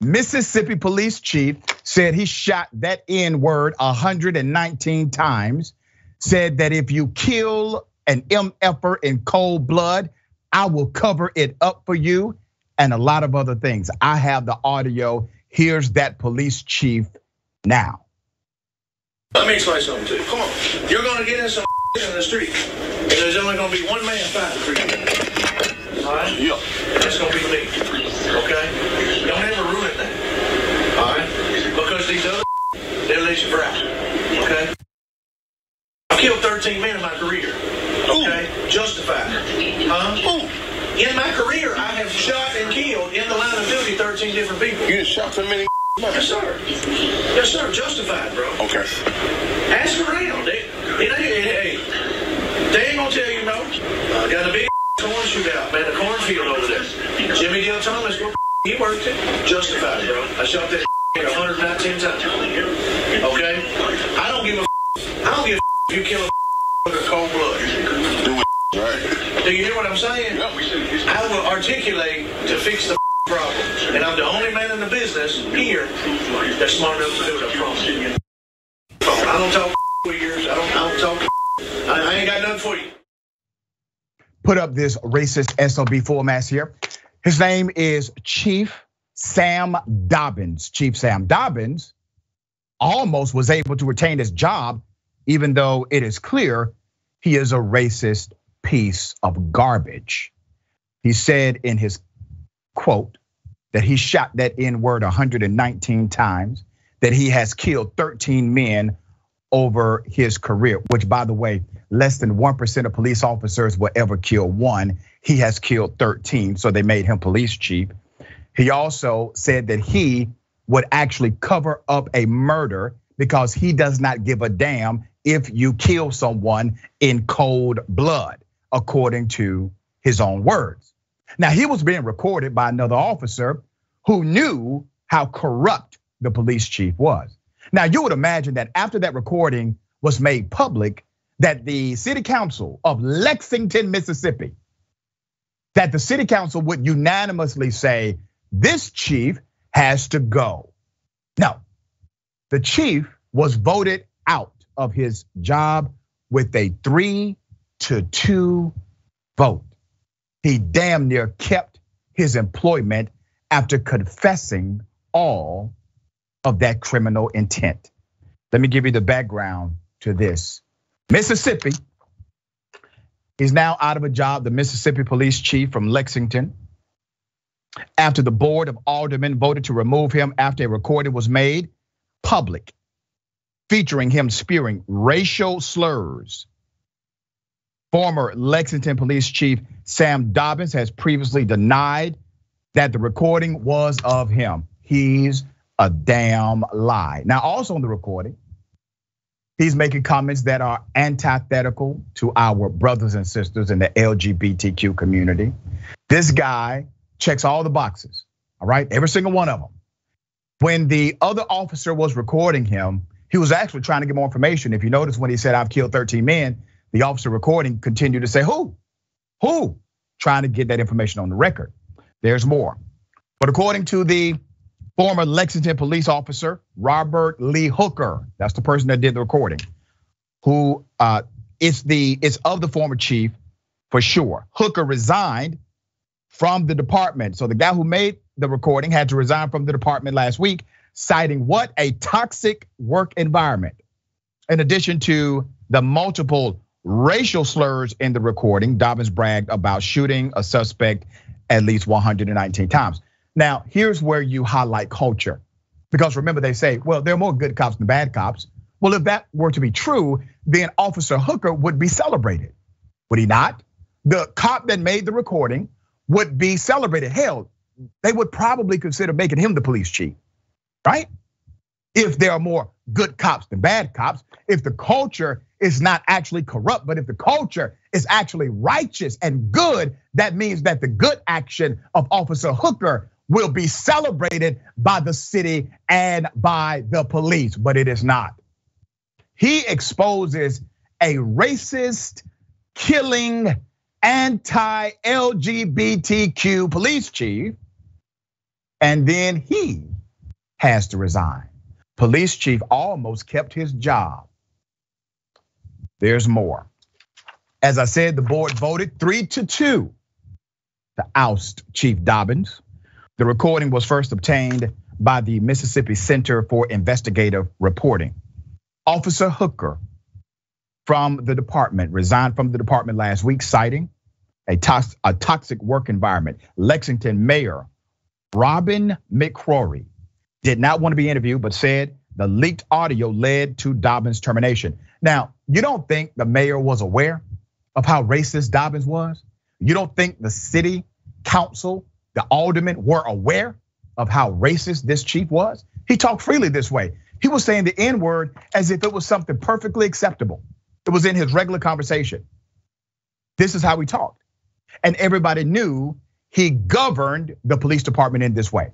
Mississippi police chief said he shot that N-word 119 times, said that if you kill an MFer in cold blood, I will cover it up for you, and a lot of other things. I have the audio. Here's that police chief now. Let me explain something to you. Come on. You're gonna get in some in the street, and there's only gonna be one man fighting for you. All right? Yeah. That's gonna be me. Okay? Don't ever ruin that. All right? Because these other they'll let you fry. Okay? I've killed 13 men in my career. Okay? Ooh. Justified. Huh? Ooh. In my career, I have shot and killed in the line of duty 13 different people. You just shot so many? Yes, sir. Yes, sir. Justified, bro. Okay. Ask around. Hey, they ain't gonna tell you no. I got a big corn shootout, man, a cornfield over there. Jimmy Dale Thomas, he worked it. Justified, bro. I shot that 119 times. Okay? I don't give a if you kill a with cold blood. Do it, right? Do you hear what I'm saying? I will articulate to fix the problem. And I'm the only man in the business here that's smart enough to do it, I promise you. I don't talk for years. I don't talk. I ain't got nothing for you. Put up this racist SOB format here. His name is Chief Sam Dobbins. Chief Sam Dobbins almost was able to retain his job, even though it is clear he is a racist piece of garbage. He said in his quote that he shot that N-word 119 times, that he has killed 13 men over his career, which, by the way, less than 1% of police officers will ever kill one. He has killed 13, so they made him police chief. He also said that he would actually cover up a murder because he does not give a damn if you kill someone in cold blood, according to his own words. Now, he was being recorded by another officer who knew how corrupt the police chief was. Now, you would imagine that after that recording was made public, that the city council of Lexington, Mississippi, that the city council would unanimously say, this chief has to go. No, the chief was voted out of his job with a 3-2 vote. He damn near kept his employment after confessing all of that criminal intent. Let me give you the background to this. Mississippi, he's now out of a job, the Mississippi police chief from Lexington, after the board of aldermen voted to remove him after a recording was made public, featuring him spewing racial slurs. Former Lexington police chief Sam Dobbins has previously denied that the recording was of him. He's a damn lie. Now, also in the recording, he's making comments that are antithetical to our brothers and sisters in the LGBTQ community. This guy checks all the boxes, all right? Every single one of them. When the other officer was recording him, he was actually trying to get more information. If you notice when he said, I've killed 13 men, the officer recording continued to say, who? Who? Trying to get that information on the record. There's more. But according to the former Lexington police officer, Robert Lee Hooker, that's the person that did the recording, who it's of the former chief for sure. Hooker resigned from the department. So the guy who made the recording had to resign from the department last week, citing what? A toxic work environment. In addition to the multiple racial slurs in the recording, Dobbins bragged about shooting a suspect at least 119 times. Now, here's where you highlight culture. Because remember, they say, well, there are more good cops than bad cops. Well, if that were to be true, then Officer Hooker would be celebrated. Would he not? The cop that made the recording would be celebrated. Hell, they would probably consider making him the police chief, right? If there are more good cops than bad cops, if the culture is not actually corrupt, but if the culture is actually righteous and good, that means that the good action of Officer Hooker will be celebrated by the city and by the police, but it is not. He exposes a racist, killing, anti-LGBTQ police chief, and then he has to resign. Police chief almost kept his job. There's more. As I said, the board voted 3-2 to oust Chief Dobbins. The recording was first obtained by the Mississippi Center for Investigative Reporting. Officer Hooker from the department resigned from the department last week, citing a toxic work environment. Lexington Mayor Robin McCrory did not want to be interviewed, but said the leaked audio led to Dobbins' termination. Now, you don't think the mayor was aware of how racist Dobbins was? You don't think the city council, the aldermen were aware of how racist this chief was? He talked freely this way. He was saying the N-word as if it was something perfectly acceptable. It was in his regular conversation. This is how he talked. And everybody knew he governed the police department in this way.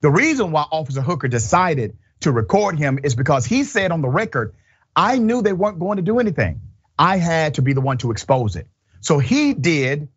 The reason why Officer Hooker decided to record him is because he said on the record, I knew they weren't going to do anything. I had to be the one to expose it. So he did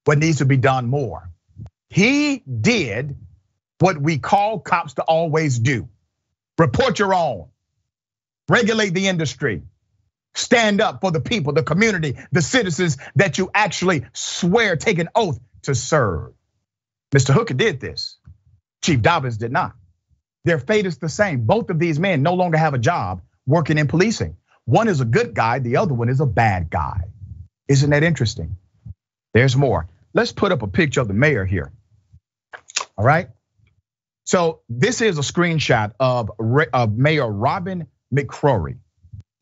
what needs to be done more. He did what we call cops to always do. Report your own, regulate the industry, stand up for the people, the community, the citizens that you actually swear, take an oath to serve. Mr. Hooker did this. Chief Dobbins did not. Their fate is the same. Both of these men no longer have a job working in policing. One is a good guy, the other one is a bad guy. Isn't that interesting? There's more. Let's put up a picture of the mayor here. All right. So this is a screenshot of Mayor Robin McCrory.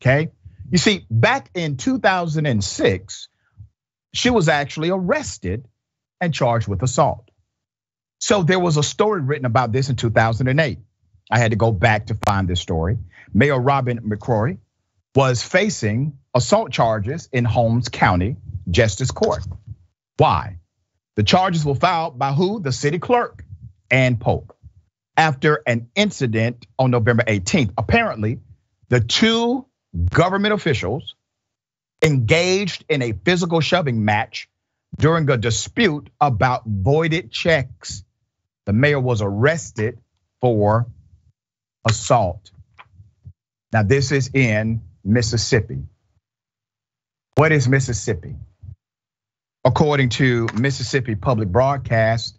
Okay. You see, back in 2006, she was actually arrested and charged with assault. So there was a story written about this in 2008. I had to go back to find this story. Mayor Robin McCrory was facing assault charges in Holmes County Justice Court. Why? The charges were filed by who? The city clerk and Pope. After an incident on November 18th, apparently the two government officials engaged in a physical shoving match during a dispute about voided checks. The mayor was arrested for assault. Now this is in Mississippi. What is Mississippi? According to Mississippi Public Broadcast,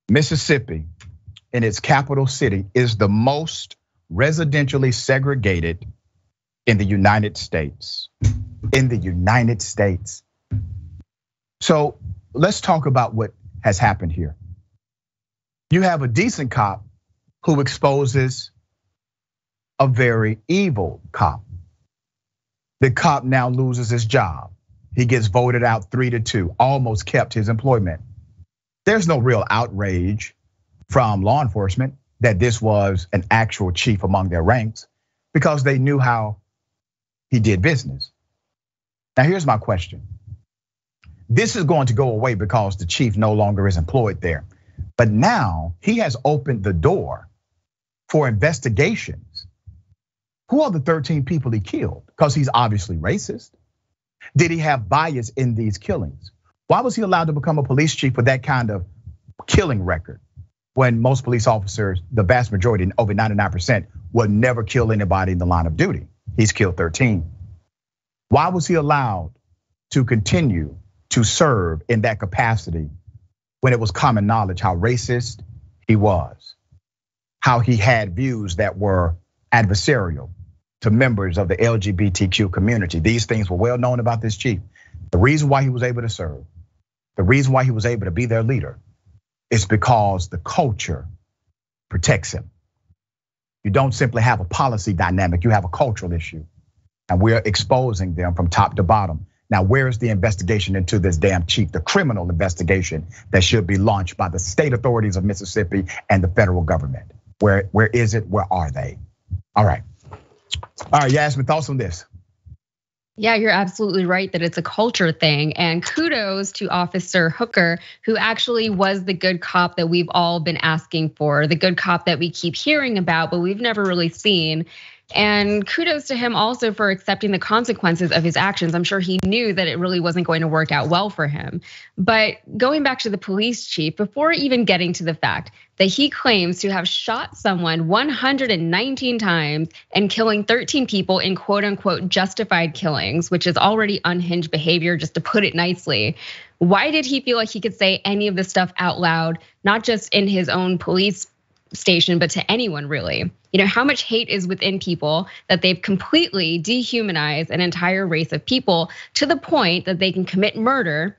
Mississippi in its capital city is the most residentially segregated in the United States. In the United States. So let's talk about what has happened here. You have a decent cop who exposes a very evil cop. The cop now loses his job. He gets voted out 3-2, almost kept his employment. There's no real outrage from law enforcement that this was an actual chief among their ranks because they knew how he did business. Now here's my question. This is going to go away because the chief no longer is employed there. But now he has opened the door for investigations. Who are the 13 people he killed? Because he's obviously racist. Did he have bias in these killings? Why was he allowed to become a police chief with that kind of killing record? When most police officers, the vast majority, over 99%, would never kill anybody in the line of duty. He's killed 13. Why was he allowed to continue to serve in that capacity when it was common knowledge how racist he was? How he had views that were adversarial to members of the LGBTQ community. These things were well known about this chief. The reason why he was able to serve, the reason why he was able to be their leader is because the culture protects him. You don't simply have a policy dynamic, you have a cultural issue. And we're exposing them from top to bottom. Now, where is the investigation into this damn chief, the criminal investigation that should be launched by the state authorities of Mississippi and the federal government? Where is it? Where are they? All right, Yasmin, thoughts on this? Yeah, you're absolutely right that it's a culture thing. And kudos to Officer Hooker, who actually was the good cop that we've all been asking for, the good cop that we keep hearing about, but we've never really seen. And kudos to him also for accepting the consequences of his actions. I'm sure he knew that it really wasn't going to work out well for him. But going back to the police chief, before even getting to the fact that he claims to have shot someone 119 times and killing 13 people in quote unquote justified killings, which is already unhinged behavior, just to put it nicely. Why did he feel like he could say any of this stuff out loud, not just in his own police station, but to anyone really? How much hate is within people that they've completely dehumanized an entire race of people to the point that they can commit murder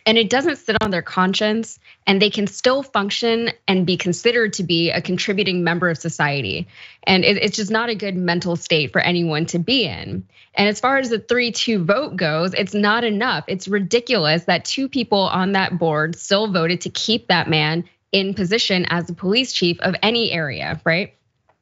and it doesn't sit on their conscience and they can still function and be considered to be a contributing member of society. And it's just not a good mental state for anyone to be in. And as far as the 3-2 vote goes, it's not enough. It's ridiculous that 2 people on that board still voted to keep that man in position as the police chief of any area, right?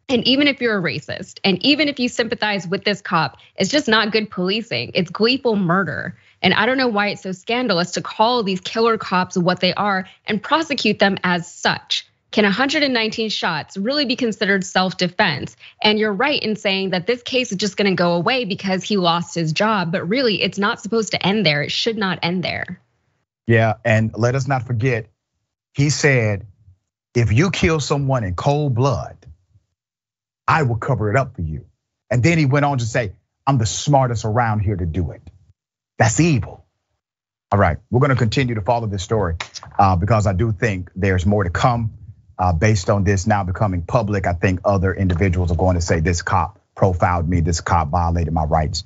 And even if you're a racist, and even if you sympathize with this cop, it's just not good policing. It's gleeful murder. And I don't know why it's so scandalous to call these killer cops what they are and prosecute them as such. Can 119 shots really be considered self-defense? And you're right in saying that this case is just gonna go away because he lost his job, but really it's not supposed to end there. It should not end there. Yeah, and let us not forget, he said, if you kill someone in cold blood, I will cover it up for you. And then he went on to say, I'm the smartest around here to do it. That's evil. All right, we're gonna continue to follow this story because I do think there's more to come based on this now becoming public. I think other individuals are going to say this cop profiled me, this cop violated my rights.